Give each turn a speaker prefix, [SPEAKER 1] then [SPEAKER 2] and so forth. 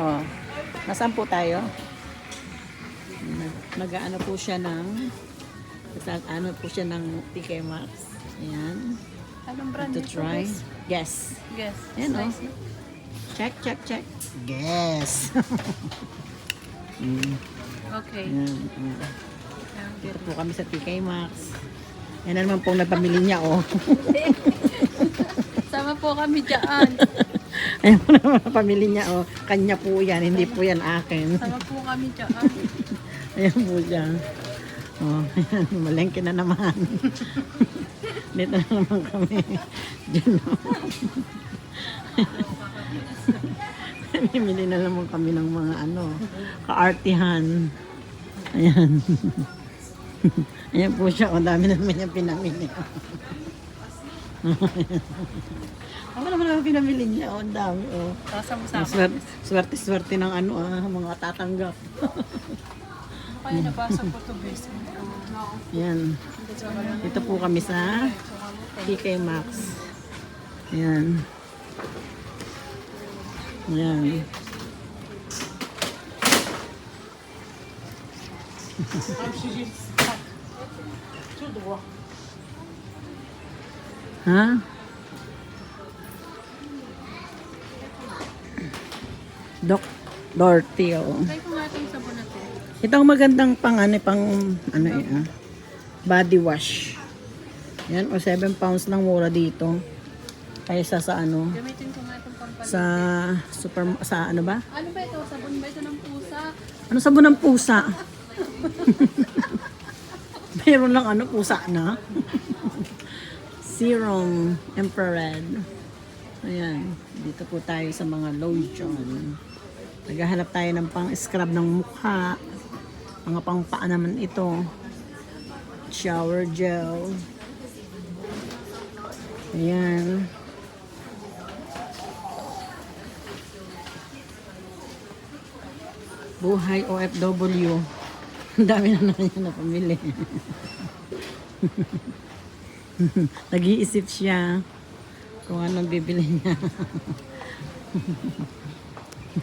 [SPEAKER 1] Oh, nasaan po tayo? Nag-ano po siya ng ano po siya ng TK Maxx. Ayan.
[SPEAKER 2] Anong brand
[SPEAKER 1] To
[SPEAKER 2] nito?
[SPEAKER 1] try.
[SPEAKER 2] Guys?
[SPEAKER 1] Yes.
[SPEAKER 2] Guess.
[SPEAKER 1] Ayan, oh.
[SPEAKER 2] Nice.
[SPEAKER 1] Check, check, check. Yes.
[SPEAKER 2] Okay.
[SPEAKER 1] Ayan, ayan. Dito po kami sa TK Maxx. Yan na naman po nagpamili niya, oh.
[SPEAKER 2] Sama po kami dyan.
[SPEAKER 1] Ayan po naman pamili niya, oh. Kanya po yan, hindi po yan akin.
[SPEAKER 2] Sama po kami dyan.
[SPEAKER 1] Ayan po siya. Oh, ayan, malengke na naman. Dito na naman kami. Diyan na. Bimili na naman kami ng mga ano, kaartihan. Ayan. Ayan po siya. Ang dami naman yung pinamili. Ako naman naman pinamili niya. Ang dami. Oh.
[SPEAKER 2] Kasama-sama.
[SPEAKER 1] Swerte-swerte ng ano, mga tatanggap.
[SPEAKER 2] Kaya nabasa po ito, guys.
[SPEAKER 1] Ayan. Dito po kami sa TK Maxx. Ayan. Ayan. Ha? Doc Dorothy, oh.
[SPEAKER 2] Try ko nga itong sabon na ito.
[SPEAKER 1] Ito ang magandang pang body wash. Yan, o 7 pounds lang mura dito. Kaysa sa ano,
[SPEAKER 2] Gamitin ko nga itong pampalit.
[SPEAKER 1] sa ano ba?
[SPEAKER 2] Ano ba ito? Sabon ba ito ng pusa?
[SPEAKER 1] Ano sabon ng pusa? Meron lang ano, pusa na. Serum infrared. Ayan, dito po tayo sa mga lotion. Naghahanap tayo ng pang-scrub ng mukha. Mga pang-paa naman ito. Shower gel. Ayan. Buhay OFW. Ang dami na naman yan na pamili. Nag-iisip siya kung anong bibili niya.